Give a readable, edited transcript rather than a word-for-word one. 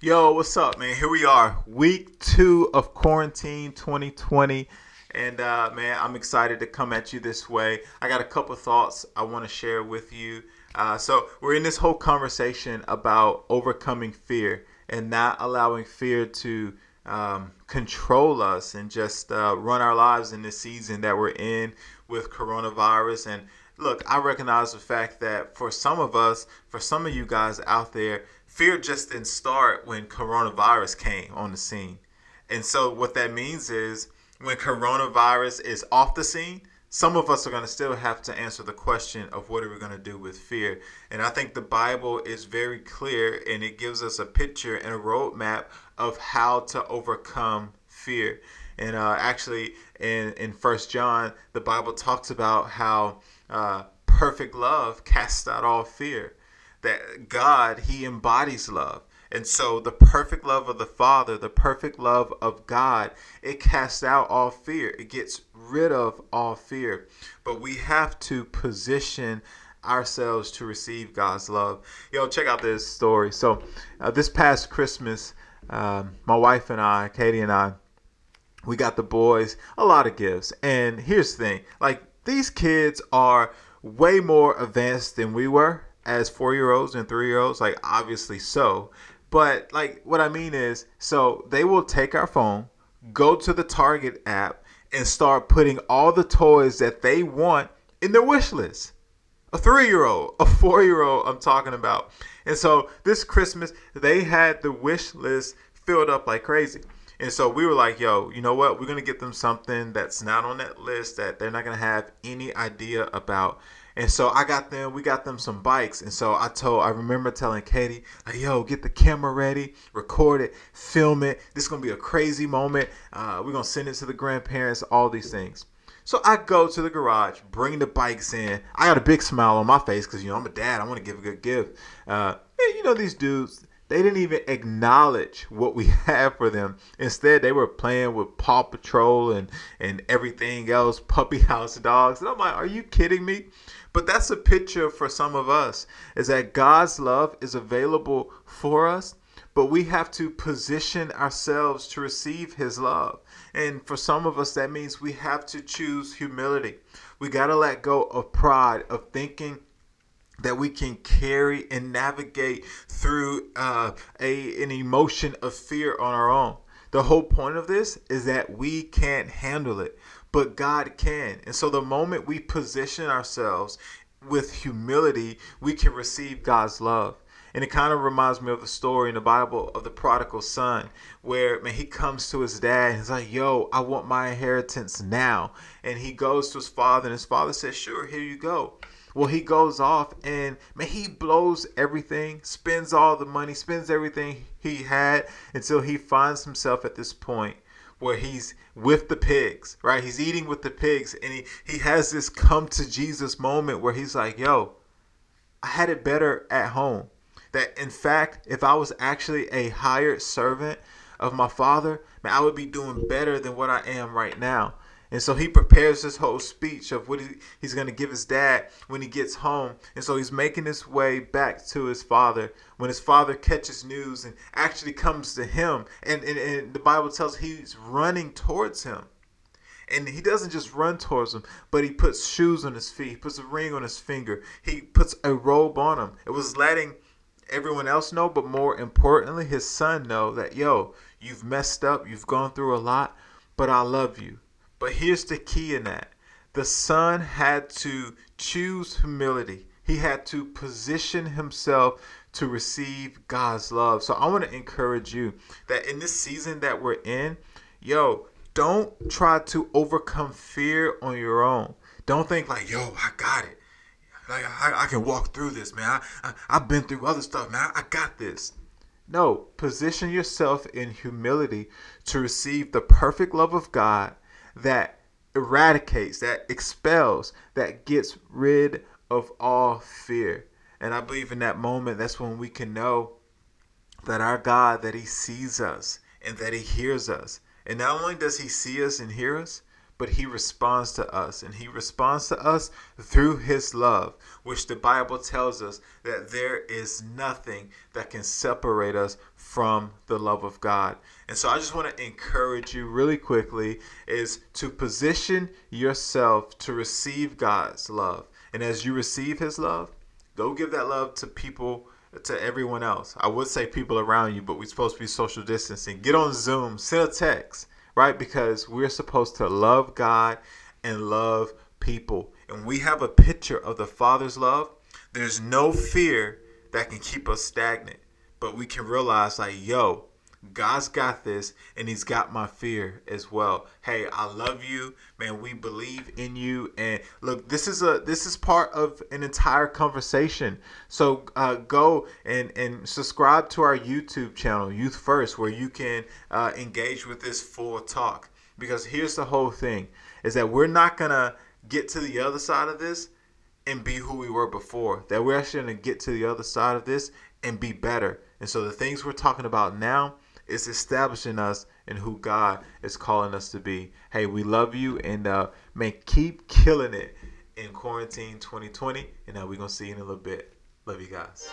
Yo, what's up, man? Here we are, week 2 of quarantine 2020. And man, I'm excited to come at you this way. I got a couple thoughts I want to share with you. So, we're in this whole conversation about overcoming fear and not allowing fear to control us and just run our lives in this season that we're in with coronavirus. And look, I recognize the fact that for some of us, for some of you guys out there, fear just didn't start when coronavirus came on the scene. And so what that means is when coronavirus is off the scene, some of us are going to still have to answer the question of what are we going to do with fear. And I think the Bible is very clear and it gives us a picture and a roadmap of how to overcome fear. And actually, in First John, the Bible talks about how perfect love casts out all fear. That God, He embodies love. And so the perfect love of the Father, the perfect love of God, it casts out all fear. It gets rid of all fear. But we have to position ourselves to receive God's love. Yo, check out this story. So this past Christmas, my wife and I, Katie and I, we got the boys a lot of gifts. And here's the thing, like these kids are way more advanced than we were as 4 year olds and 3 year olds, like obviously so. But like what I mean is, so they will take our phone, go to the Target app, and start putting all the toys that they want in their wish list. A 3 year old, a 4 year old, I'm talking about. And so this Christmas, they had the wish list filled up like crazy. And so we were like, yo, you know what? We're going to get them something that's not on that list that they're not going to have any idea about. And so we got them some bikes. And so I remember telling Katie, like, yo, get the camera ready, record it, film it. This is going to be a crazy moment. We're going to send it to the grandparents, all these things. So I go to the garage, bring the bikes in. I got a big smile on my face because, I'm a dad. I want to give a good gift. These dudes, they didn't even acknowledge what we had for them. Instead, they were playing with Paw Patrol and everything else, puppy house dogs. And I'm like, are you kidding me? But that's a picture for some of us, is that God's love is available for us, but we have to position ourselves to receive His love. And for some of us, that means we have to choose humility. We got to let go of pride, of thinking that we can carry and navigate through an emotion of fear on our own. The whole point of this is that we can't handle it, but God can. And so the moment we position ourselves with humility, we can receive God's love. And it kind of reminds me of the story in the Bible of the prodigal son, where man, he comes to his dad and he's like, yo, I want my inheritance now. And he goes to his father and his father says, sure, here you go. Well, he goes off and man, he blows everything, spends all the money, spends everything he had until he finds himself at this point where he's with the pigs, right? He's eating with the pigs, and he has this come to Jesus moment where he's like, yo, I had it better at home. That in fact, if I was actually a hired servant of my father, man, I would be doing better than what I am right now. And so he prepares this whole speech of what he's going to give his dad when he gets home. And so he's making his way back to his father when his father catches news and actually comes to him. And the Bible tells he's running towards him. And he doesn't just run towards him, but he puts shoes on his feet. He puts a ring on his finger. He puts a robe on him. It was letting everyone else know, but more importantly, his son know that, yo, you've messed up. You've gone through a lot, but I love you. But here's the key in that. The son had to choose humility. He had to position himself to receive God's love. So I want to encourage you that in this season that we're in, yo, don't try to overcome fear on your own. Don't think like, yo, I got it. Like I can walk through this, man. I've been through other stuff, man. I got this. No, position yourself in humility to receive the perfect love of God that eradicates, that expels, that gets rid of all fear. And I believe in that moment, that's when we can know that our God, that He sees us and that He hears us. And not only does He see us and hear us, but he responds to us, and he responds to us through his love, which the Bible tells us that there is nothing that can separate us from the love of God. And so I just want to encourage you really quickly is to position yourself to receive God's love. And as you receive his love, go give that love to people, to everyone else. I would say people around you, but we're supposed to be social distancing. Get on Zoom, send a text, right? Because we're supposed to love God and love people. And we have a picture of the Father's love. There's no fear that can keep us stagnant, but we can realize like, yo, God's got this, and he's got my fear as well. Hey, I love you, man. We believe in you. And look, this is part of an entire conversation. So go and subscribe to our YouTube channel, Youth First, where you can engage with this full talk. Because here's the whole thing, is that we're not going to get to the other side of this and be who we were before. That we're actually going to get to the other side of this and be better. And so the things we're talking about now, it's establishing us in who God is calling us to be. Hey, we love you, and man, keep killing it in quarantine 2020. And we're going to see you in a little bit. Love you guys.